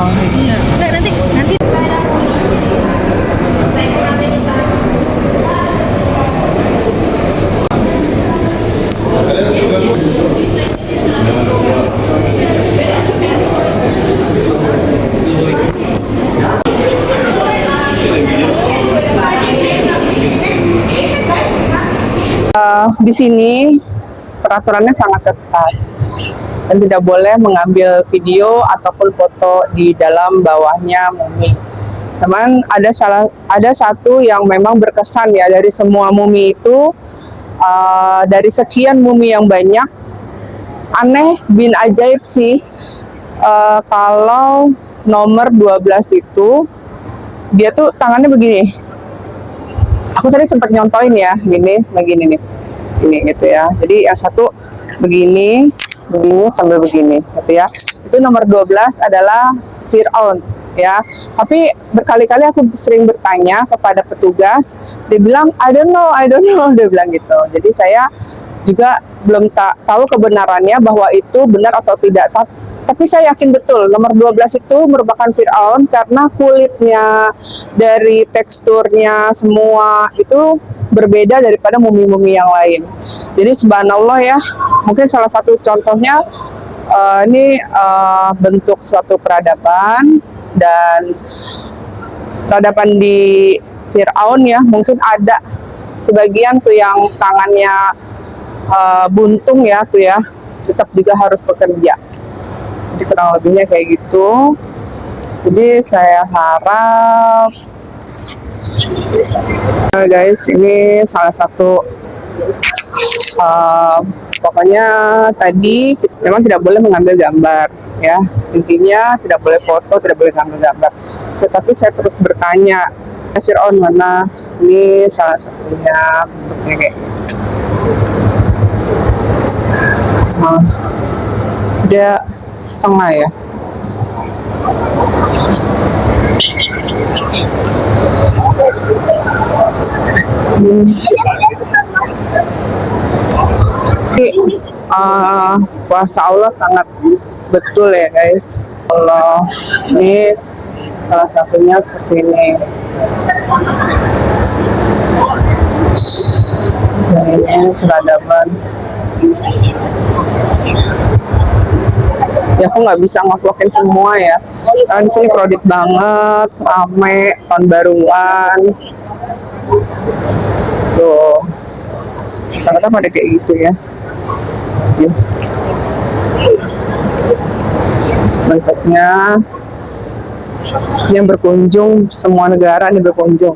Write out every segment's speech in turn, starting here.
Iya, enggak nanti di sini peraturannya sangat ketat dan tidak boleh mengambil video ataupun foto di dalam bawahnya mumi. Cuman ada satu yang memang berkesan ya dari semua mumi itu, dari sekian mumi yang banyak, aneh bin ajaib sih, kalau nomor 12 itu dia tuh tangannya begini. Aku tadi sempat nyontoin ya, gini sama gini nih, ini gitu ya. Jadi yang satu begini sambil begini gitu ya. Itu nomor 12 adalah Fir'aun ya. Tapi berkali-kali aku sering bertanya kepada petugas, dia bilang I don't know, dia bilang gitu. Jadi saya juga belum tahu kebenarannya bahwa itu benar atau tidak. Tapi saya yakin betul nomor 12 itu merupakan Fir'aun karena kulitnya, dari teksturnya semua itu berbeda daripada mumi-mumi yang lain. Jadi subhanallah ya, mungkin salah satu contohnya ini bentuk suatu peradaban, dan peradaban di Fir'aun ya, mungkin ada sebagian tuh yang tangannya buntung ya tuh ya, tetap juga harus bekerja. Jadi kurang lebihnya kayak gitu. Jadi saya harap guys, ini salah satu pokoknya tadi memang tidak boleh mengambil gambar ya, intinya tidak boleh foto, tidak boleh mengambil gambar. Tetapi saya terus bertanya, Fir'aun mana? Ini salah satunya bentuknya kayak dia setengah ya. Kuasa Allah sangat betul ya guys. Allah ini salah satunya seperti ini. Dan ini peradaban. Ya aku nggak bisa ngevlogin semua ya, karena di sini crowded banget, rame, tahun baruan. Tuh, ternyata pada kayak gitu ya. Bentuknya yang berkunjung, semua negara ini berkunjung.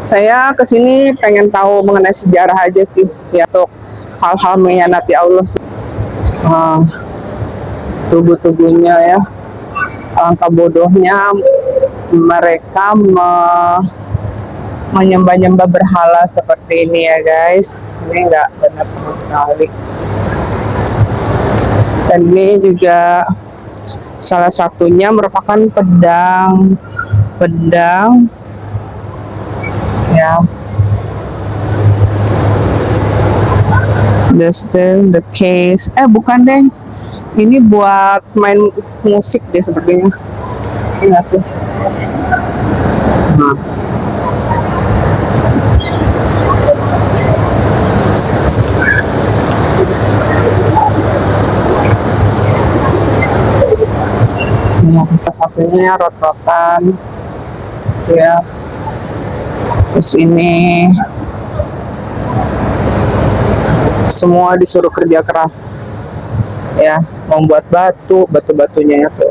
Saya kesini pengen tahu mengenai sejarah aja sih ya, untuk hal-hal mengkhianati Allah sih. Tubuh-tubuhnya ya, alangkah bodohnya mereka menyembah-nyembah berhala seperti ini ya guys. Ini nggak benar sama sekali. Dan ini juga salah satunya merupakan pedang ya. The case, bukan deh, ini buat main musik deh sepertinya. Ini nggak sih? Nah. Satunya rot-rotan ya. Terus ini semua disuruh kerja keras ya, membuat batu-batunya itu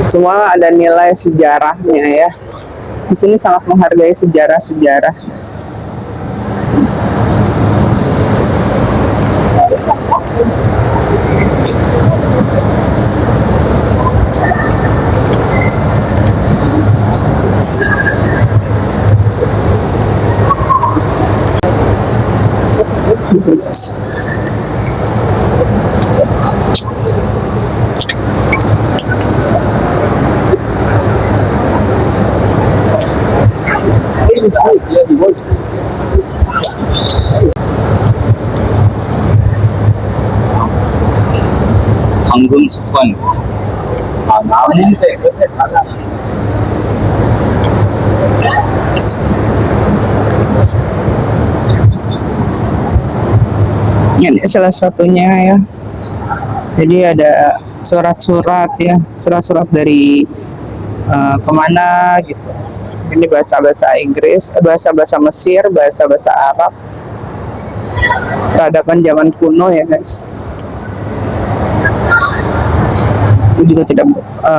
semua ada nilai sejarahnya ya. Di sini sangat menghargai sejarah-sejarah. 방금 습관 Ini salah satunya ya. Jadi ada surat-surat ya, surat-surat dari kemana gitu. Ini bahasa-bahasa Inggris, bahasa-bahasa Mesir, bahasa-bahasa Arab. Peradaban zaman kuno ya guys. Aku juga tidak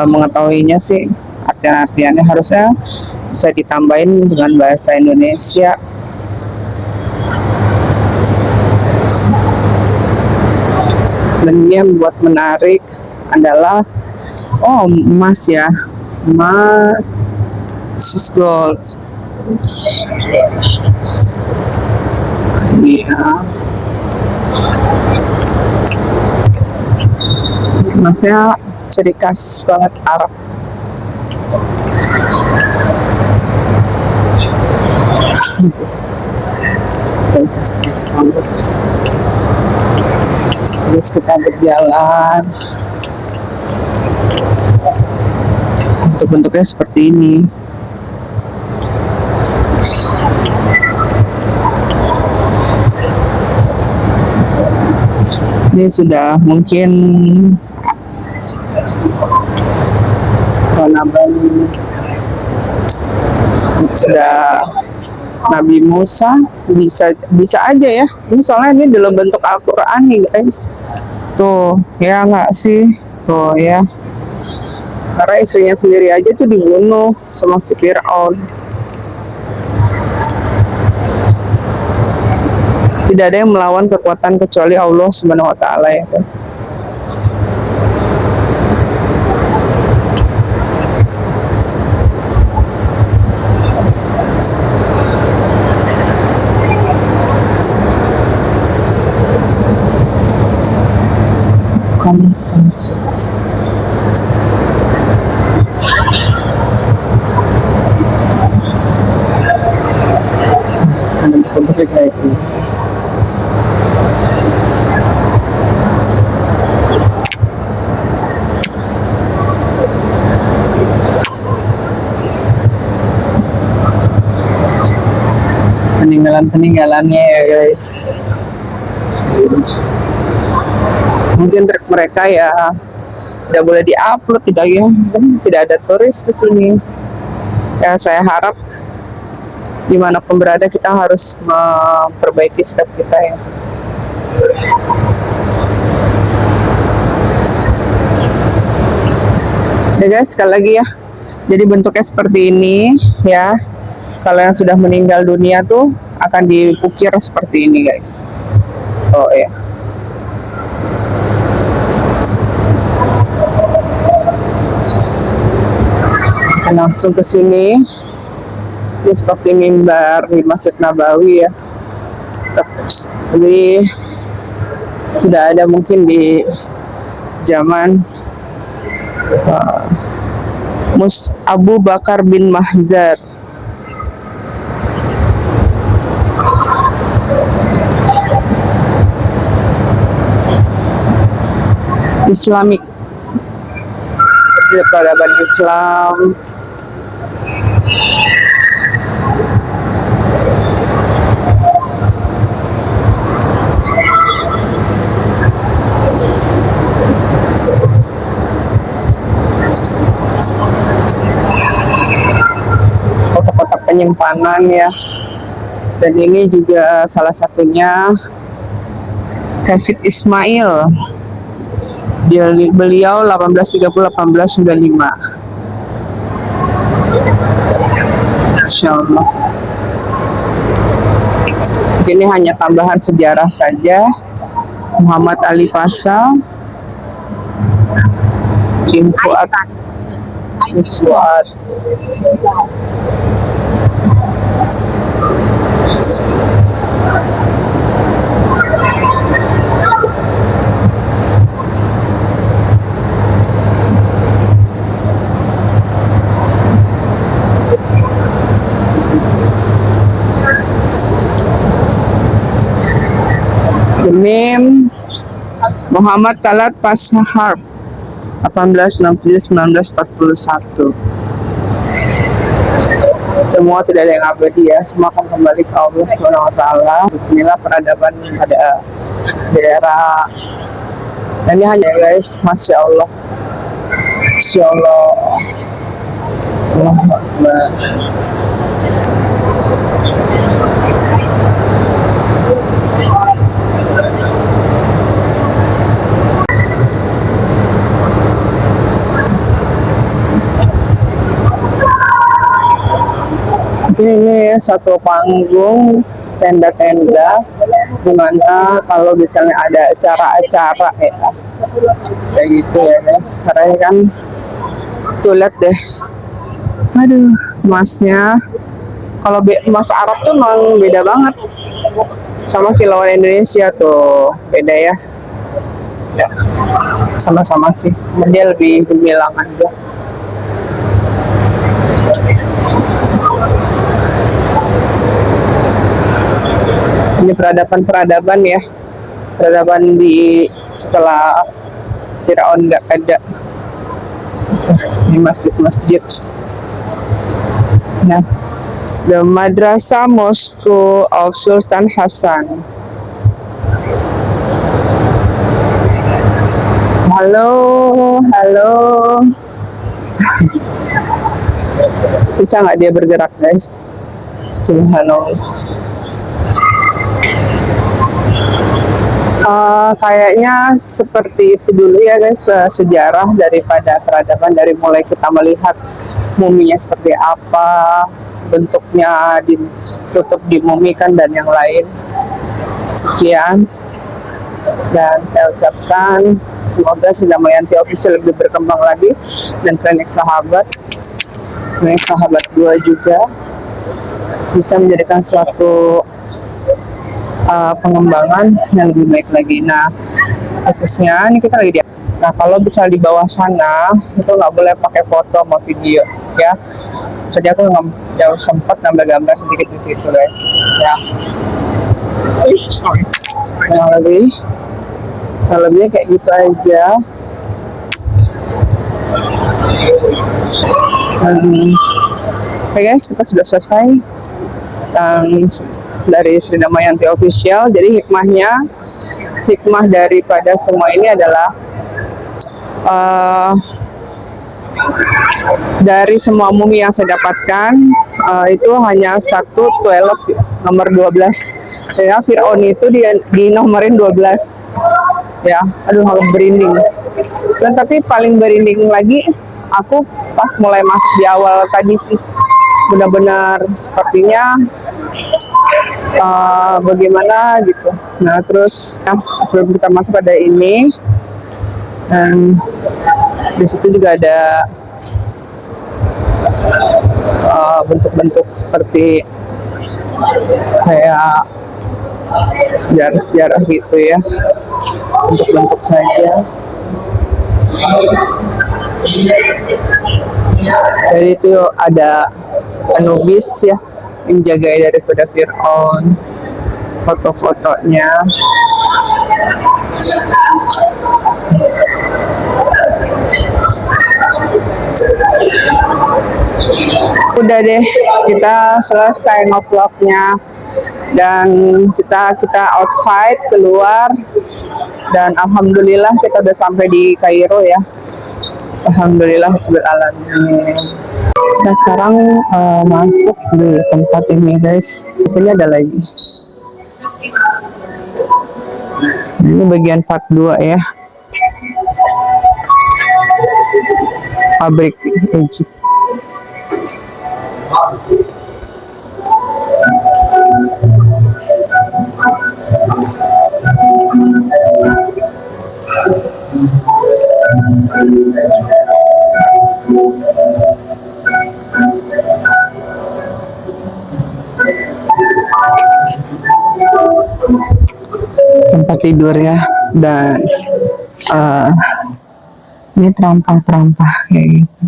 mengetahuinya sih artian-artiannya, harusnya bisa ditambahin dengan bahasa Indonesia. Dan ini yang membuat menarik adalah emas ya, emas, this is gold. Iya, emasnya ciri khas banget Arab. Terus kita berjalan, bentuk-bentuknya seperti ini. Ini sudah mungkin sudah Nabi Musa, bisa aja ya. Ini soalnya ini dalam bentuk Al-Quran nih guys. Tuh ya nggak sih, tuh ya. Karena istrinya sendiri aja tuh dibunuh sama si Fir'aun. Tidak ada yang melawan kekuatan kecuali Allah Subhanahu wa Ta'ala ya kan. Untuk kayak ini. Peninggalan-peninggalannya ya guys. Mungkin trik mereka ya tidak boleh diupload, tidak ada turis ke sini. Ya saya harap dimanapun berada kita harus memperbaiki sikap kita ya. Ya guys, sekali lagi ya. Jadi bentuknya seperti ini ya. Kalau yang sudah meninggal dunia tuh akan dikukir seperti ini guys. Oh ya. Kita langsung ke sini. Ini seperti mimbar di Masjid Nabawi ya. Jadi sudah ada mungkin di zaman Abu Bakar bin Mahzar. Islamik, peradaban Islam. Kotak-kotak penyimpanan ya. Dan ini juga salah satunya Kafid Ismail. Beliau 1830-1895. Insyaallah. Ini hanya tambahan sejarah saja. Muhammad Ali Pasha, Kim Fuad. Muhammad Talat Pasha Harb. 1860 1941. Semua tidak ada yang abadi ya, semua akan kembali ke Allah Subhanahu wa taala. Inilah peradaban pada daerah. Dan ini hanya guys, Masya Allah. Masya Allah. Allahu Akbar. Ini satu panggung tenda-tenda dimana kalau misalnya ada acara-acara ya kayak gitu ya guys. Karena kan tuh lihat deh, aduh emasnya. Kalau emas Arab tuh memang beda banget sama kilauan Indonesia tuh, beda ya. Ya, sama-sama sih, cuma dia lebih gemilang aja. Ini peradaban ya, peradaban di setelah Firaun nggak ada, di masjid-masjid. Nah, the Madrasah Mosque of Sultan Hasan. Halo, halo. Bisa nggak dia bergerak guys? Subhanallah. Kayaknya seperti itu dulu ya guys, sejarah daripada peradaban, dari mulai kita melihat muminya seperti apa, bentuknya ditutup dimumikan dan yang lain. Sekian, dan saya ucapkan semoga Sri Damayanti Official lebih berkembang lagi, dan klinik sahabat 2 juga bisa menjadikan suatu pengembangan yang lebih baik lagi. Nah, khususnya ini kita lagi di. Nah, kalau bisa di bawah sana itu nggak boleh pakai foto sama video ya. Tadi aku nggak jauh sempat ngambil gambar sedikit di situ guys. Ya. Yang lebih kayak gitu aja. Oke guys, kita sudah selesai dari Sri Damayanti Official. Jadi hikmah daripada semua ini adalah dari semua mumi yang saya dapatkan itu hanya 12 nomor 12 ya. Fir'aun itu di nomorin 12 ya. Aduh, aku berinding. Dan tapi paling berinding lagi aku pas mulai masuk di awal tadi sih, benar-benar sepertinya bagaimana gitu. Nah terus sebelum kita masuk ada ini, dan di situ juga ada bentuk-bentuk seperti kayak sejarah-sejarah gitu ya, bentuk-bentuk saja. Jadi itu ada Anubis ya, menjaga daripada Fir'aun, foto-fotonya. Udah deh, kita selesai vlognya, dan kita outside keluar, dan alhamdulillah kita udah sampai di Kairo ya. Alhamdulillah beralamin. Nah sekarang masuk di tempat ini guys. Di sini ada lagi. Ini bagian part 2 ya. Pabrik Egypt. Tempat tidur ya, dan ini terampah-terampah kayak gitu.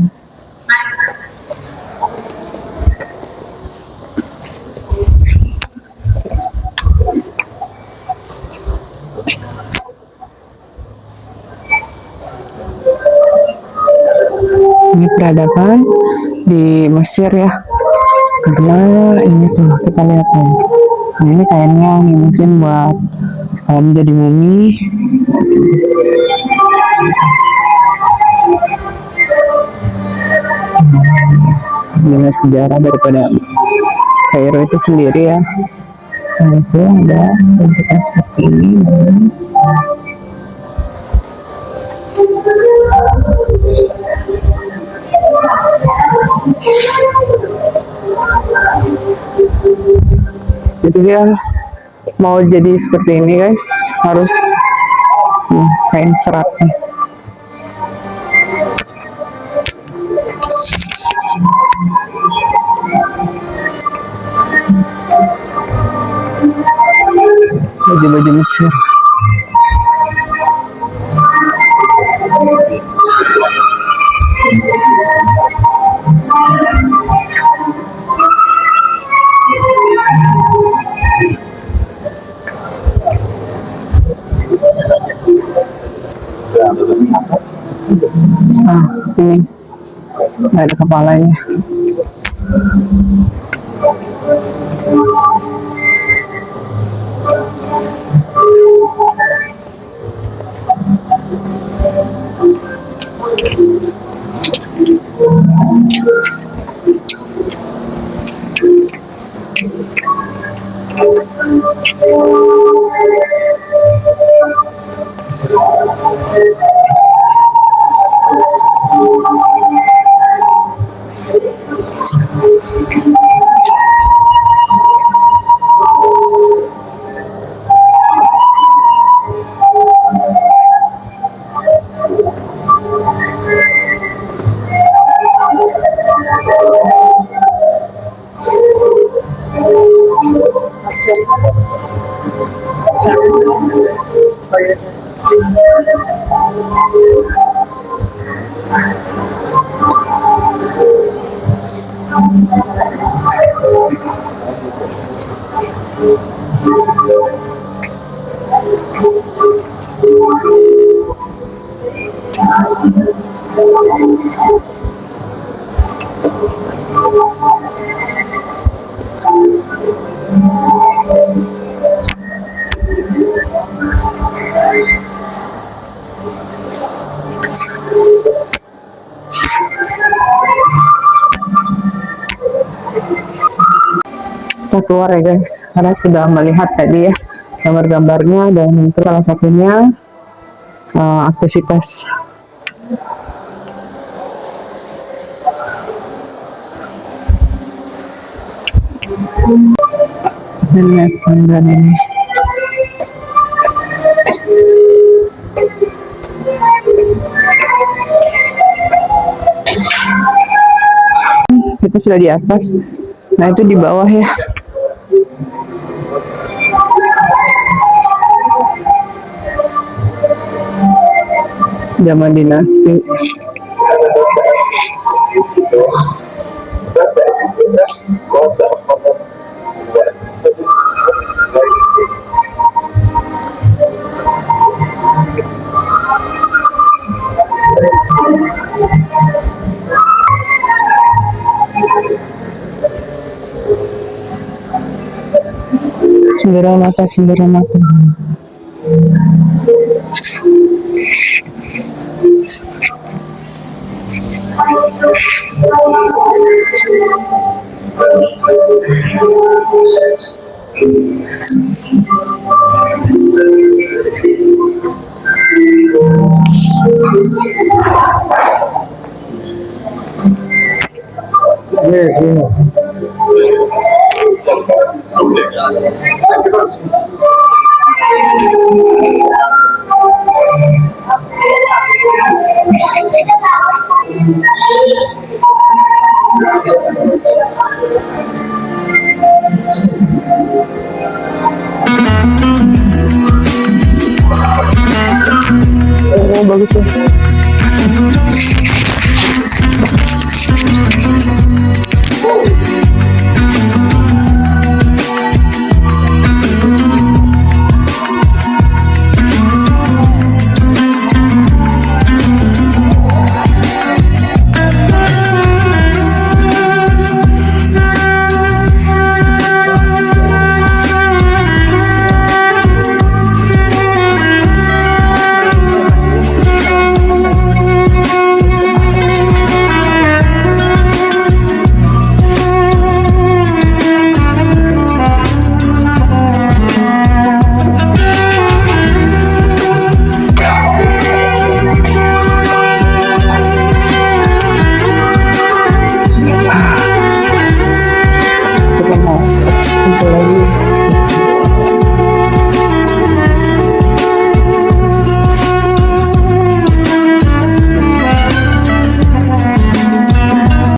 ini peradaban di Mesir ya. Karena ini tuh kita lihat nih. Nah, ini kainnya nih mungkin buat menjadi mumi. Ini sejarah daripada Kairo itu sendiri ya. Nah, itu ada bentuknya seperti ini. Jadi ya mau jadi seperti ini guys, harus kain seratnya. Baju-baju Mesir. Nah, ini nggak ada kepalanya. Kita keluar ya guys, karena sudah melihat tadi ya gambar-gambarnya, dan itu salah satunya aktivitas dan ini. Kita sudah di atas, nah itu di bawah ya. Zaman dinasti. Cendera mata.